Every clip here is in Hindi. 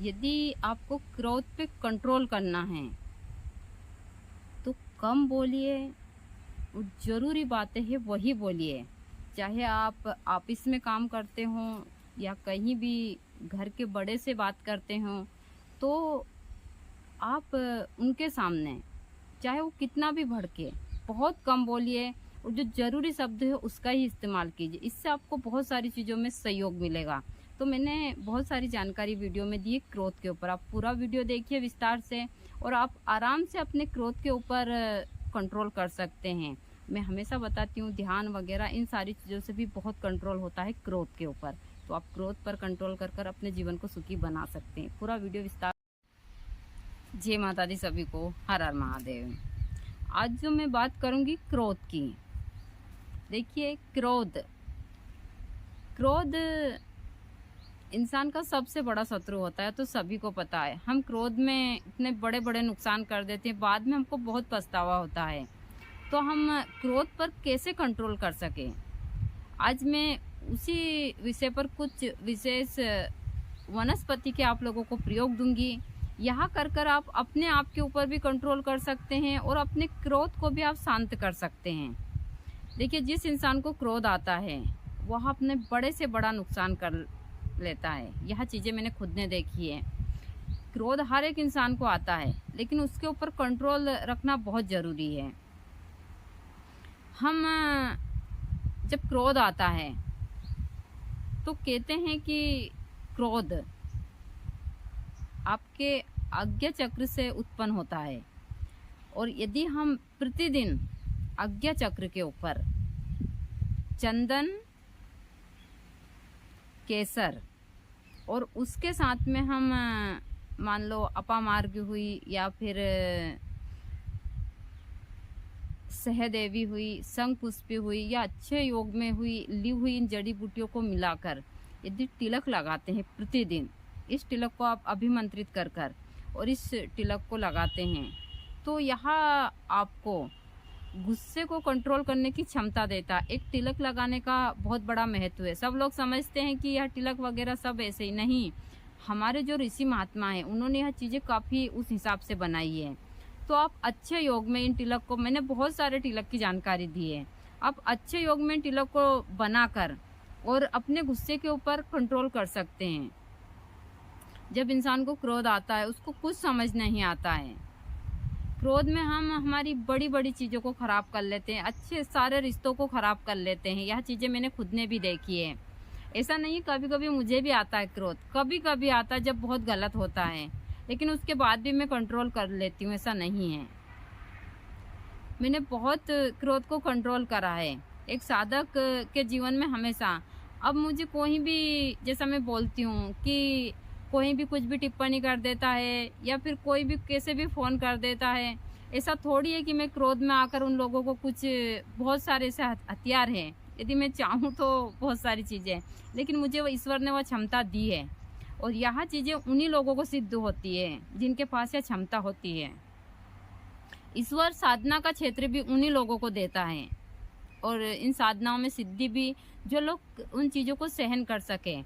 यदि आपको क्रोध पे कंट्रोल करना है तो कम बोलिए और ज़रूरी बातें हैं वही बोलिए। चाहे आप ऑफिस में काम करते हों या कहीं भी घर के बड़े से बात करते हों, तो आप उनके सामने चाहे वो कितना भी भड़के, बहुत कम बोलिए और जो ज़रूरी शब्द है उसका ही इस्तेमाल कीजिए। इससे आपको बहुत सारी चीज़ों में सहयोग मिलेगा। तो मैंने बहुत सारी जानकारी वीडियो में दी है क्रोध के ऊपर। आप पूरा वीडियो देखिए विस्तार से और आप आराम से अपने क्रोध के ऊपर कंट्रोल कर सकते हैं। मैं हमेशा बताती हूँ ध्यान वगैरह इन सारी चीज़ों से भी बहुत कंट्रोल होता है क्रोध के ऊपर। तो आप क्रोध पर कंट्रोल कर अपने जीवन को सुखी बना सकते हैं। पूरा वीडियो विस्तार। जय माता दी सभी को, हर हर महादेव। आज जो मैं बात करूंगी क्रोध की। देखिए क्रोध क्रोध इंसान का सबसे बड़ा शत्रु होता है, तो सभी को पता है। हम क्रोध में इतने बड़े बड़े नुकसान कर देते हैं, बाद में हमको बहुत पछतावा होता है। तो हम क्रोध पर कैसे कंट्रोल कर सकें, आज मैं उसी विषय पर कुछ विशेष वनस्पति के आप लोगों को प्रयोग दूंगी। यहाँ कर आप अपने आप के ऊपर भी कंट्रोल कर सकते हैं और अपने क्रोध को भी आप शांत कर सकते हैं। देखिए, जिस इंसान को क्रोध आता है वह अपने बड़े से बड़ा नुकसान कर लेता है। यह चीज़ें मैंने खुद ने देखी है। क्रोध हर एक इंसान को आता है, लेकिन उसके ऊपर कंट्रोल रखना बहुत ज़रूरी है। हम जब क्रोध आता है तो कहते हैं कि क्रोध आपके आज्ञा चक्र से उत्पन्न होता है, और यदि हम प्रतिदिन आज्ञा चक्र के ऊपर चंदन, केसर और उसके साथ में हम मान लो अपामार्ग हुई या फिर सहदेवी हुई, शंखपुष्पी हुई या अच्छे योग में हुई ली हुई इन जड़ी बूटियों को मिलाकर यदि तिलक लगाते हैं प्रतिदिन, इस तिलक को आप अभिमंत्रित कर और इस तिलक को लगाते हैं, तो यह आपको गुस्से को कंट्रोल करने की क्षमता देता है। एक तिलक लगाने का बहुत बड़ा महत्व है। सब लोग समझते हैं कि यह तिलक वगैरह सब ऐसे ही नहीं। हमारे जो ऋषि महात्मा हैं उन्होंने यह चीज़ें काफ़ी उस हिसाब से बनाई है। तो आप अच्छे योग में इन तिलक को, मैंने बहुत सारे तिलक की जानकारी दी है, आप अच्छे योग में तिलक को बनाकर और अपने गुस्से के ऊपर कंट्रोल कर सकते हैं। जब इंसान को क्रोध आता है उसको कुछ समझ नहीं आता है। क्रोध में हम हमारी बड़ी बड़ी चीज़ों को ख़राब कर लेते हैं, अच्छे सारे रिश्तों को ख़राब कर लेते हैं। यह चीज़ें मैंने खुद ने भी देखी है। ऐसा नहीं, कभी कभी मुझे भी आता है क्रोध, कभी कभी आता है जब बहुत गलत होता है, लेकिन उसके बाद भी मैं कंट्रोल कर लेती हूँ, ऐसा नहीं है। मैंने बहुत क्रोध को कंट्रोल करा है एक साधक के जीवन में हमेशा। अब मुझे कोई भी, जैसा मैं बोलती हूँ कि कोई भी कुछ भी टिप्पणी कर देता है या फिर कोई भी कैसे भी फ़ोन कर देता है, ऐसा थोड़ी है कि मैं क्रोध में आकर उन लोगों को कुछ, बहुत सारे ऐसे हथियार हैं, यदि मैं चाहूँ तो बहुत सारी चीज़ें, लेकिन मुझे वो ईश्वर ने वो क्षमता दी है। और यह चीज़ें उन्हीं लोगों को सिद्ध होती है जिनके पास यह क्षमता होती है। ईश्वर साधना का क्षेत्र भी उन्हीं लोगों को देता है, और इन साधनाओं में सिद्धि भी जो लोग उन चीज़ों को सहन कर सके।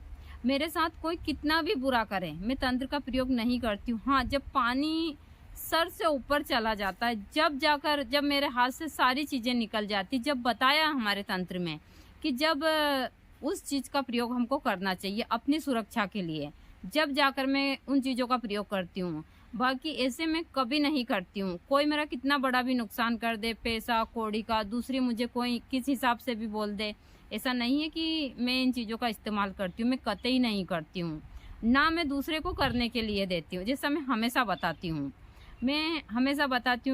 मेरे साथ कोई कितना भी बुरा करे, मैं तंत्र का प्रयोग नहीं करती हूँ। हाँ, जब पानी सर से ऊपर चला जाता है, जब मेरे हाथ से सारी चीज़ें निकल जाती, जब बताया हमारे तंत्र में कि जब उस चीज़ का प्रयोग हमको करना चाहिए अपनी सुरक्षा के लिए, जब जाकर मैं उन चीज़ों का प्रयोग करती हूँ। बाकी ऐसे मैं कभी नहीं करती हूँ। कोई मेरा कितना बड़ा भी नुकसान कर दे, पैसा कौड़ी का, दूसरी मुझे कोई किस हिसाब से भी बोल दे, ऐसा नहीं है कि मैं इन चीज़ों का इस्तेमाल करती हूँ। मैं कतई नहीं करती हूँ, ना मैं दूसरे को करने के लिए देती हूँ। जैसा मैं हमेशा बताती हूँ,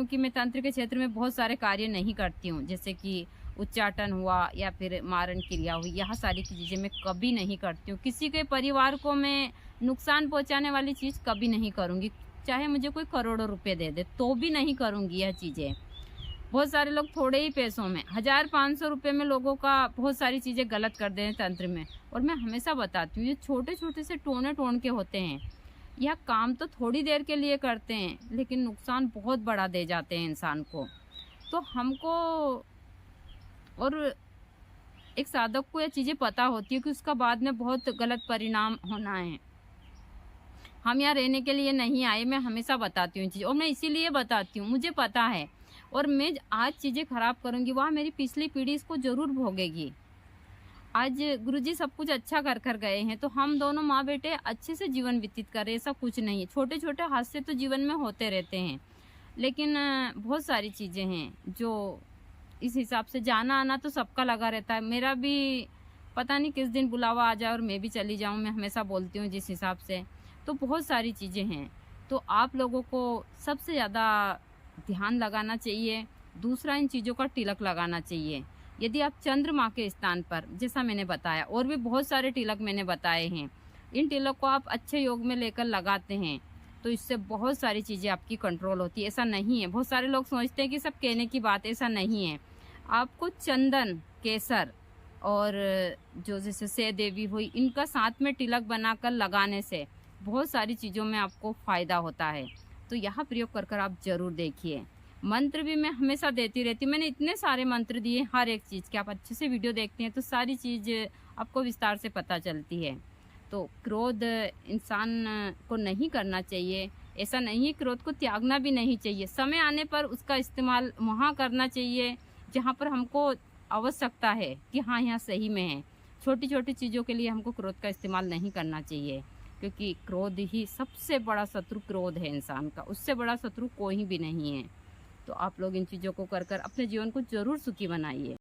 कि मैं तंत्र के क्षेत्र में बहुत सारे कार्य नहीं करती हूँ, जैसे कि उच्चाटन हुआ या फिर मारण क्रिया हुई, यह सारी चीज़ें मैं कभी नहीं करती हूँ। किसी के परिवार को मैं नुकसान पहुँचाने वाली चीज़ कभी नहीं करूँगी, चाहे मुझे कोई करोड़ों रुपए दे दे तो भी नहीं करूँगी यह चीज़ें। बहुत सारे लोग थोड़े ही पैसों में 1000-500 रुपये में लोगों का बहुत सारी चीज़ें गलत कर दे हैं तंत्र में। और मैं हमेशा बताती हूँ, ये छोटे छोटे से टोन के होते हैं, यह काम तो थोड़ी देर के लिए करते हैं, लेकिन नुकसान बहुत बड़ा दे जाते हैं इंसान को। तो हमको, और एक साधक को यह चीज़ें पता होती है कि उसका बाद में बहुत गलत परिणाम होना है। हम यहाँ रहने के लिए नहीं आए। मैं हमेशा बताती हूँ चीज़, और मैं इसीलिए बताती हूँ, मुझे पता है। और मैं आज चीज़ें खराब करूँगी, वहाँ मेरी पिछली पीढ़ी इसको ज़रूर भोगेगी। आज गुरुजी सब कुछ अच्छा कर कर गए हैं, तो हम दोनों माँ बेटे अच्छे से जीवन व्यतीत कर रहे हैं। ऐसा कुछ नहीं है, छोटे छोटे हादसे तो जीवन में होते रहते हैं, लेकिन बहुत सारी चीज़ें हैं जो इस हिसाब से जाना आना तो सबका लगा रहता है। मेरा भी पता नहीं किस दिन बुलावा आ जाए और मैं भी चली जाऊँ, मैं हमेशा बोलती हूँ जिस हिसाब से। तो बहुत सारी चीज़ें हैं, तो आप लोगों को सबसे ज़्यादा ध्यान लगाना चाहिए। दूसरा, इन चीज़ों का तिलक लगाना चाहिए। यदि आप चंद्रमा के स्थान पर, जैसा मैंने बताया, और भी बहुत सारे तिलक मैंने बताए हैं, इन तिलक को आप अच्छे योग में लेकर लगाते हैं तो इससे बहुत सारी चीज़ें आपकी कंट्रोल होती है। ऐसा नहीं है, बहुत सारे लोग सोचते हैं कि सब कहने की बात, ऐसा नहीं है। आपको चंदन, केसर और जो जैसे से देवी हुई, इनका साथ में तिलक बनाकर लगाने से बहुत सारी चीज़ों में आपको फ़ायदा होता है। तो यह प्रयोग कर आप ज़रूर देखिए। मंत्र भी मैं हमेशा देती रहती हूँ, मैंने इतने सारे मंत्र दिए हर एक चीज़ के। आप अच्छे से वीडियो देखते हैं तो सारी चीज़ आपको विस्तार से पता चलती है। तो क्रोध इंसान को नहीं करना चाहिए, ऐसा नहीं है, क्रोध को त्यागना भी नहीं चाहिए। समय आने पर उसका इस्तेमाल वहाँ करना चाहिए जहाँ पर हमको आवश्यकता है कि हाँ, यहाँ सही में है। छोटी छोटी चीज़ों के लिए हमको क्रोध का इस्तेमाल नहीं करना चाहिए, क्योंकि क्रोध ही सबसे बड़ा शत्रु क्रोध है इंसान का, उससे बड़ा शत्रु कोई भी नहीं है। तो आप लोग इन चीज़ों को कर अपने जीवन को ज़रूर सुखी बनाइए।